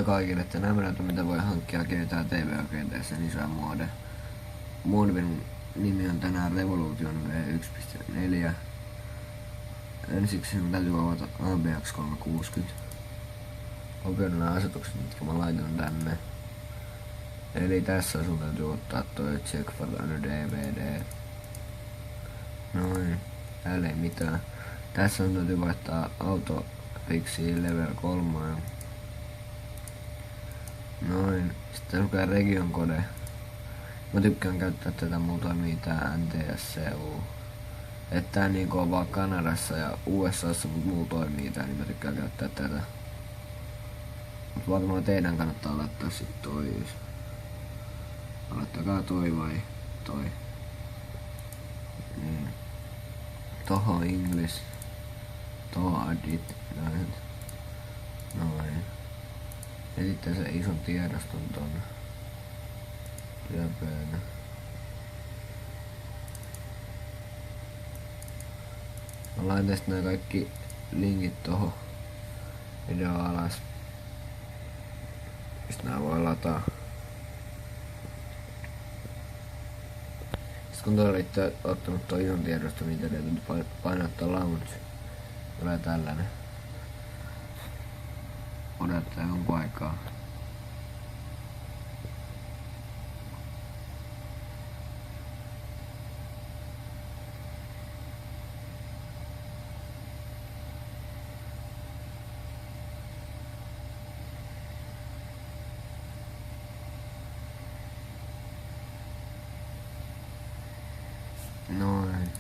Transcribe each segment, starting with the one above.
kaikille, että nämmöinen mitä voi hankkia GTA TV-rakenteessa isoja muodeja. Muodin nimi on tänään Revolution V1.4. Ensiksi sinun täytyy avata ABX 360. Kopioida nämä asetukset, mitkä mä laitan tänne. Eli tässä sun täytyy ottaa toi Check for DVD. Noin. Täällä ei mitään. Tässä on täytyy vaihtaa autofixiin level 3. Noin. Sitten lukee region code. Mä tykkään käyttää tätä, mulla toimii tää NTSC-U. Että tää niinku on vaan Kanadassa ja USAssa, mut mulla toimii tää, niin mä tykkään käyttää tätä. Mut varmaan teidän kannattaa laittaa sit toi. Laittakaa toi vai toi. Niin. Toho English. Toho Edit. Näin. Noin. Ja sitten se ison tiedoston tonne. Työpöönä. Mä laitan tästä nää kaikki linkit tohon video alas. Mistä nää voi lataa. Sitten kun te olitte ottanut tuon ison tiedoston, niin teidän täytyy painaa tuon launch. Tulee tällainen. Odottaa jonkun aikaa. Noin.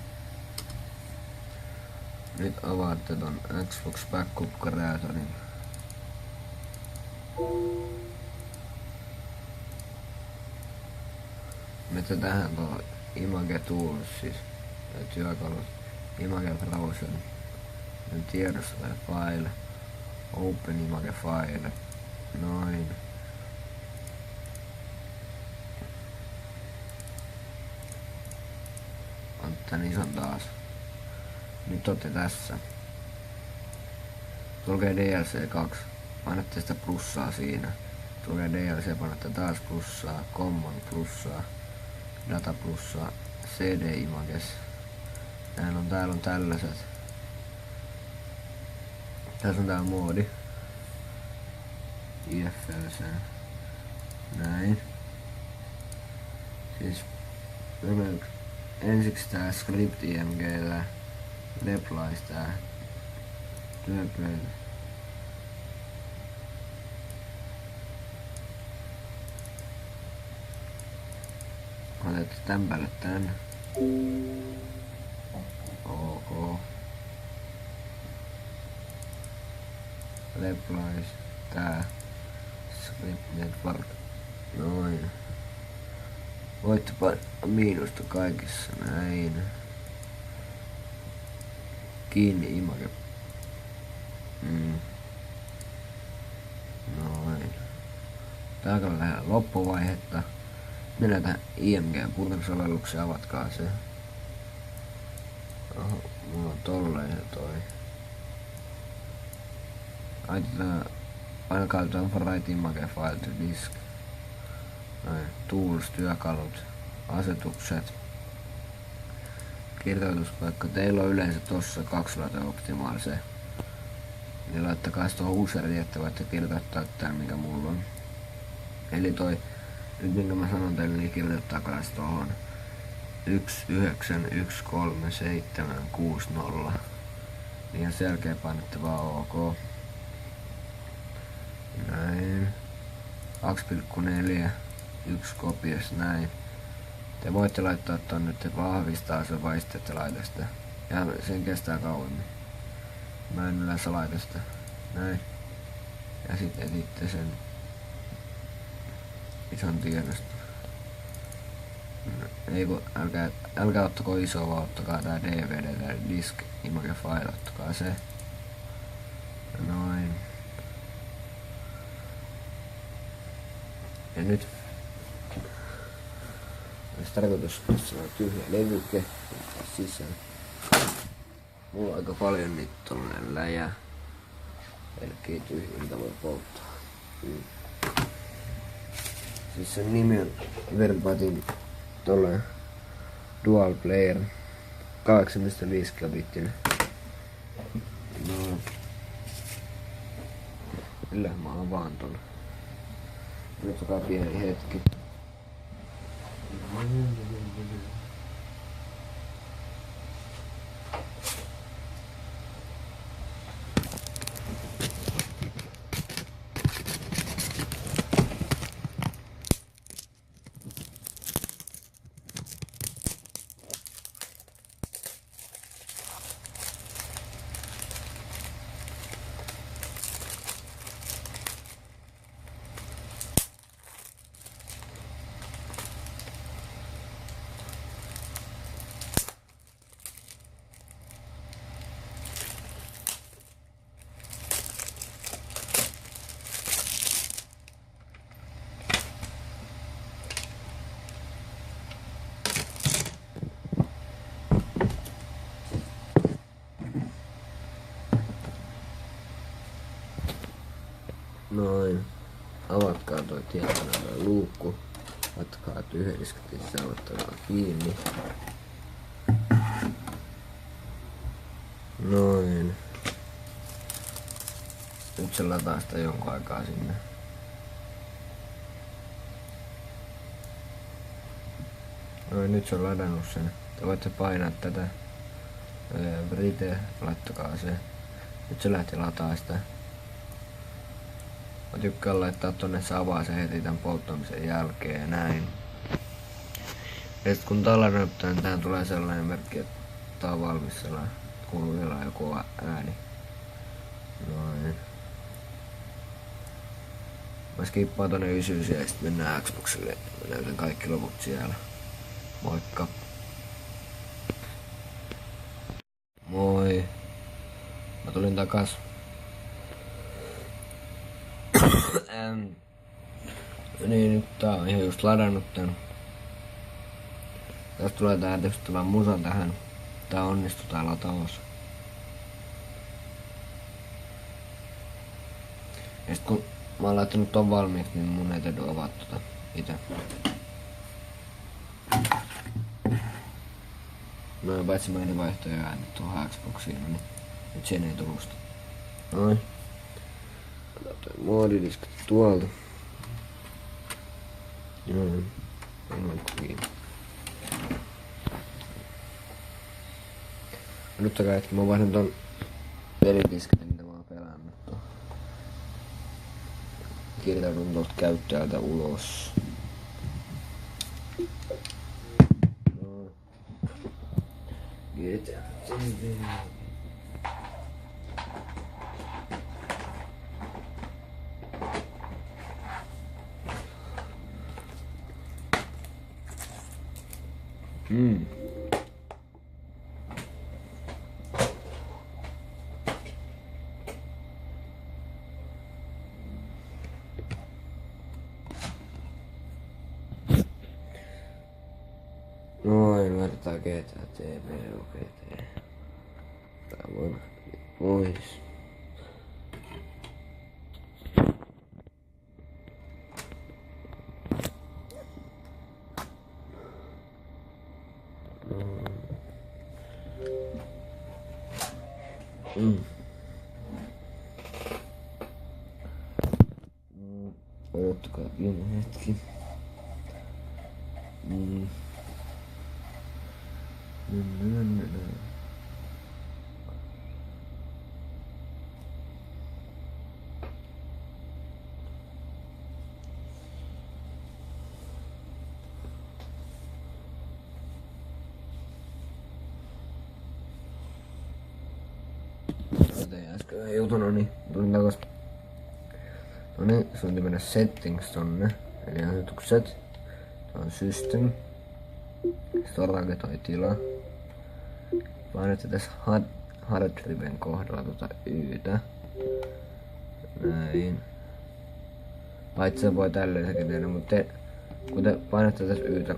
Nyt avaatte ton Xbox Backup-kreatorin. Menette tähän tuohon Image Tools, siis työkalut, Image Browser, tiedostoja file, Open Image File, noin. Tän ison taas. Nyt ootte tässä. Tulkee DLC 2. Painatte sitä plussaa siinä. Tulkee DLC, painatte taas plussaa. Common plussaa. Data plussaa. CD images. Täällä on tällaiset. Tässä on tää moodi. IFLC. Näin. Siis ensiksi tää script imgllä, replies tää työpöydä. Otette tän päälle tän. OK. Replies tää script network. Noin. Voitte painaa miinusta kaikissa, näin. Kiinni image. Noin. Täällä lähellä loppuvaihetta. Mennään tähän IMG-purkasovellukseen, avatkaa se. Oho, mulla on tolleen se toi. Laitetaan, painakaa jotain for right image file to disk. Noin, tools, työkalut, asetukset, kirjoituspaikka. Teillä on yleensä tossa 2 optimaaliseen. Niin laittakaa tuohon useri, että voitte kirjoittaa tän mikä mulla on. Eli toi, nyt minkä mä sanon teille, niin kirjoittakaa tohon 1913760. Niin sen jälkeen painatte vaan OK. Näin. 2,4. 1 kopios näin. Te voitte laittaa tonne, että vahvistaa se vai sitten ette laita sitä. Ja sen kestää kauemmin. Mä en yleensä laita sitä. Näin. Ja sitten etitte sen ison tiedoston. Ei kun älkää ottako isoa, vaan ottakaa tää DVD tai disk image file, ottakaa se. Noin. Ja nyt olisi tarkoitus tässä on tyhjä levyke sisään. Mulla on aika paljon niitä tollanen läjä. Pelkkiä tyhjiltä voi polttaa. Siis sen nimi on Verbatim tolleen Dual Player 8,5 gigabittinen. No. Kyllä mä avaan ton. Nyt otetaan pieni hetki. Noin. Avatkaa toi tietokoneen luukku. Ottakaa yhden disketin sisään, ottakaa kiinni. Noin. Nyt se lataa sitä jonkun aikaa sinne. Noin, nyt se on ladannut sen. Te voitte painaa tätä. Brite, laittakaa se. Nyt se lähti lataa sitä. Mä tykkään laittaa tonne se avaa se heti tän polttamisen jälkeen ja näin. Ja sit kun tää näyttää, niin tähän tulee sellainen merkki, että tää on valmis sellainen. Kuuluu vielä joku ääni. Noin. Mä skippaan tonne 99 ja sit mennään Xboxille. Mä näytän kaikki loput siellä. Moikka. Moi. Mä tulin takas. Niin, nyt tää on ihan just ladannut tän. Tästä tulee tää tehtävä musa tähän. Tää onnistuu tää lataus. Ja sit kun mä oon laittanut ton valmiiksi, niin mun ei täydy avaa tota ite. Noin, paitsi mä en vaihtoja äänet tuohon Xboxiin, niin nyt sen ei tulusta. Noin. Otetaan toi moodidiski tuolta. Noin. Noin kiinni. Odottakaa hetki, mä vaihdan ton pelidisketin, mitä mä oon pelannut. Kirjaudun tuolta käyttäjältä ulos. No. GTA. Noin, laitetaan GTA TV, OGT. Tää voi pois. Odottakaa pieni hetki. Tein äsken jutun, niin tulin takas. No niin, sun piti mennä settings tonne. Eli asetukset. Tää on system. Sitten otaanko toi tila. Painatte tässä hard driven kohdalla tuota Ytä. Näin. Paitsi se voi tälleen sekin tehdä, mutta kun te painatte tässä Ytä,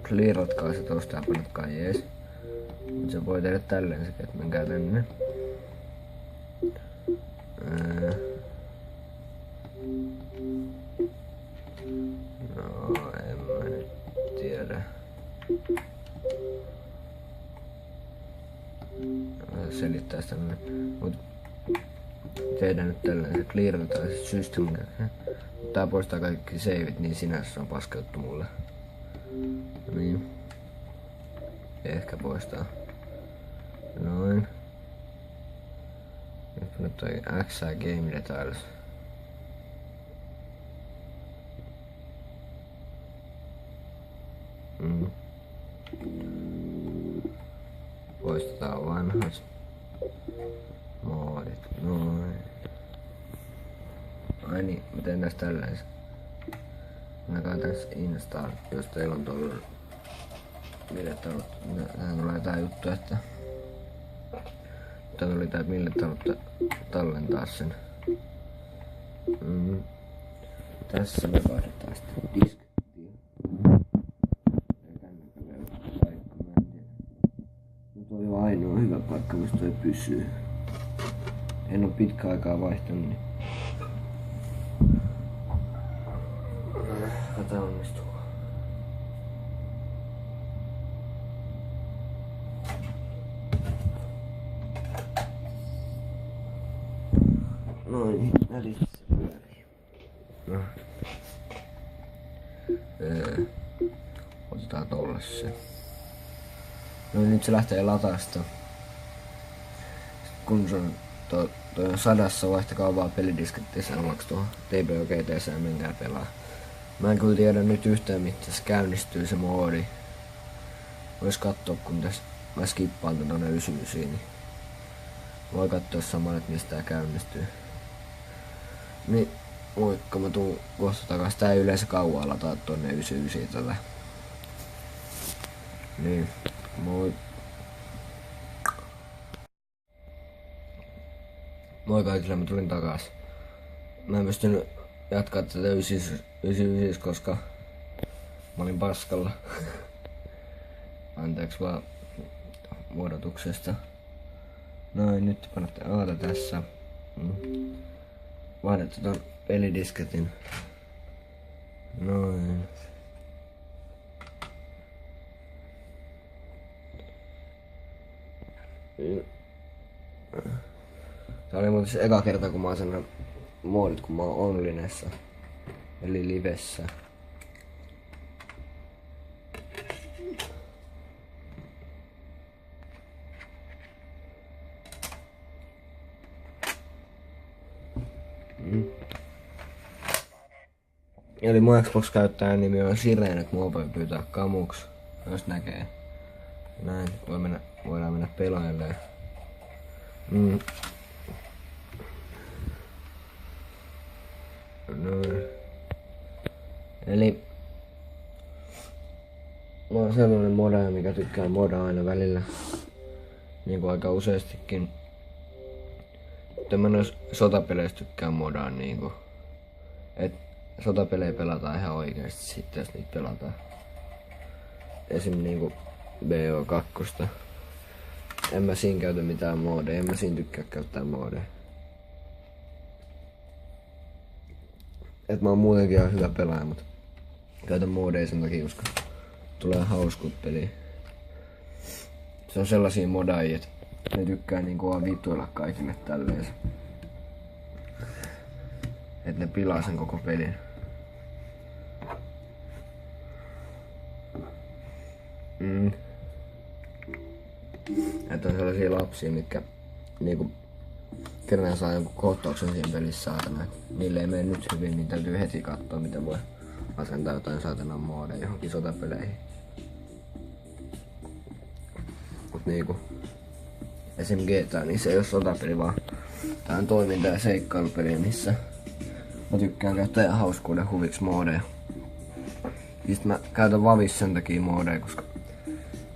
clearatkaa se tosta ja painatkaa jees. Mut se voi tehdä tälleen sekin, että menkää tänne. No, en mä nyt tiedä. Selittää sitä, mut tehdään nyt tällainen clearataan se system. Tää poistaa kaikki saveit, niin sinänsä on paska juttu mulle. Niin. Ehkä poistaa. Noin. Nyt toi XA Game Details. Poistetaan vanhat moodit. Noin. Ai niin, mä teen tästä tälleen. Mä käyn tässä install, jos teillä on tuolla. Tähän tulee tää juttu, että tää tuli tää, mille te haluatte tallentaa sen. Tässä me vaihdetaan sitten disk. Nyt oli vaan ainoa hyvä paikka, missä toi pysyy. En oo pitkä aikaa vaihtanut, niin tätä onnistuu. Noin, välissä se pyörii. No. Otetaan tolle se. No nyt se lähtee latasta. Kun se on toi on 100, vaihtakaa vaan pelidisketti seuraavaksi tuohon TPO GTC ja menkää pelaa. Mä en kyllä tiedä nyt yhtään miten se käynnistyy se moodi. Vois kattoo kun tässä mä skippaan tonne 99, niin voi kattoo samalla, että mistä tää käynnistyy. Niin, moikka, mä tuun kohta takas. Tää ei yleensä kauan lataa tonne 99 tätä. Niin, moi. Moi kaikille, mä tulin takas. Mä en pystynyt jatkaa tätä 99, koska mä olin paskalla. Anteeksi vaan muodotuksesta. Noin, nyt pannette aata tässä. Vaihdatte ton pelidisketin. Noin. Tää oli muuten se eka kerta kun mä oon sen moodit kun mä oon onlinessa. Eli livessä. Eli mun Xbox-käyttäjän nimi on Sirene, kun mua voi pyytää kamuks, jos näkee. Näin, voidaan mennä pelailemaan. Noin. Eli mä oon sellainen modaaja, mikä tykkää modaa aina välillä. Niinku aika useastikin. Mutta mä nois sotapeleissä tykkään modaa niinku. Et sotapelejä pelataan ihan oikeesti sitten jos niitä pelataan. Esim niinku BO2. En mä siinä käytä mitään moodeja, en mä siinä tykkää käyttää moodeja. Et mä oon muutenkin ihan hyvä pelaaja, mutta käytän moodeja sen takia, koska tulee hauskut peliin. Se on sellaisia modaajia, että ne tykkää niinku vaan vituilla kaikille tälleen. Et ne pilaa sen koko pelin. Että on sellaisia lapsia, mitkä niinku kerran saa jonkun kohtauksen siinä pelissä saatana. Niille ei mene nyt hyvin, niin täytyy heti katsoa miten voi asentaa jotain saatanan moodeja johonkin sotapeleihin. Mut niinku esim GTA, niin se ei oo sotapeli vaan tää on toiminta- ja seikkailupeli, missä mä tykkään käyttää ihan hauskuuden huviksi moodeja. Ja sit mä käytän Vavissa sen takia moodeja, koska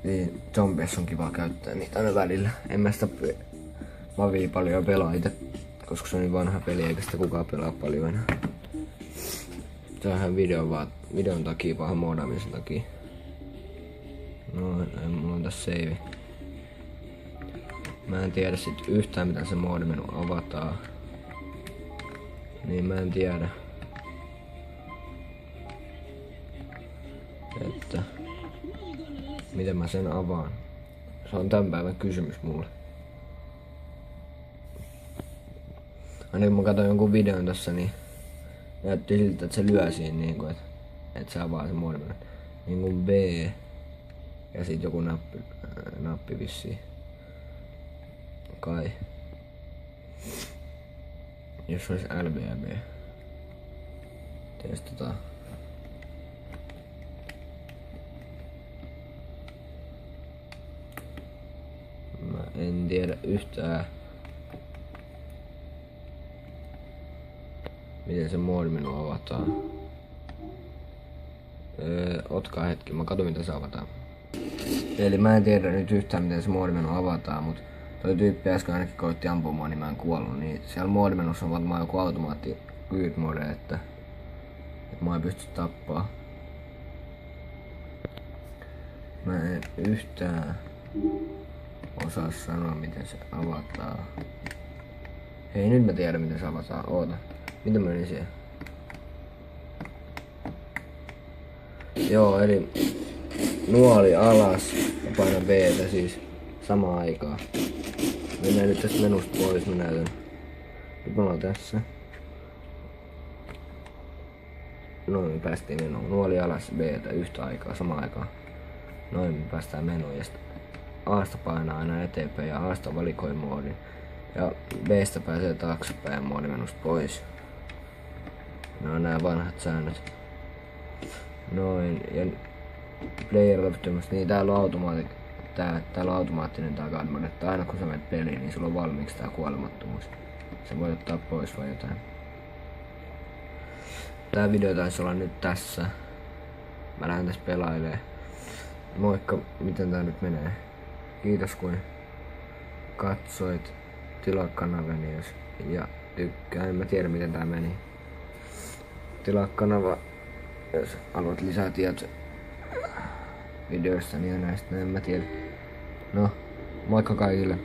niin zombies on kiva käyttää niitä aina välillä. En mä sitä Vavia paljon pelaa ite, koska se on niin vanha peli eikä sitä kukaan pelaa paljon enää. Se on ihan videon takia, vaan moodaamisen takia. No, mulla on tässä save. Mä en tiedä sit yhtään mitä se moodimenu avataan. Niin mä en tiedä. Miten mä sen avaan? Se on tämän päivän kysymys mulle. Aina kun mä katsoin jonkun videon tossa, niin näytti siltä, että se lyö siinä niinku, että se avaa sen muodon. Niinku B ja sit joku nappi vissiin. Kai. Jos olisi LB ja B. Testataan. Mä en tiedä yhtään miten se moodimenu avataan. Otkaa hetki, mä katson miten se avataan. Eli mä en tiedä nyt yhtään miten se moodimenu avataan, mut toi tyyppi äsken ainakin koitti ampumaan, niin mä en kuollut. Niin siellä moodimenussa on varmaan joku automaatti good mode, että mä en pysty tappaa. Mä en yhtään osaa sanoa miten se avataan. Hei, nyt mä tiedän miten se avataan. Oota. Mitä mä menin siihen? Joo, eli nuoli alas ja paina B:tä siis samaan aikaan. Mennään nyt tästä menusta pois, mä näytän. Nyt me ollaan tässä. Noin, me päästiin menuun. Nuoli alas ja B:tä yhtä aikaa, samaan aikaan. Noin, me päästään menuun ja sitten A:sta painaa aina eteenpäin ja A:sta valikoi moodin. Ja B:stä pääsee taaksepäin moodimenusta pois. Ne on nää vanhat säännöt. Noin, ja player lopputumassa, niin täällä on automaattinen tää guard mode, että aina kun sä menet peliin, niin sulla on valmiiksi tää kuolemattomuus. Sä voit ottaa pois vai jotain. Tää video taisi olla nyt tässä. Mä lähden tässä pelailee. Moikka, miten tää nyt menee? Kiitos kun katsoit. Tilaa kanavani ja tykkää. En mä tiedä miten tää meni. Tilaa kanava, jos haluat lisää tietoa videoista ja näistä. En mä tiedä. No, moikka kaikille.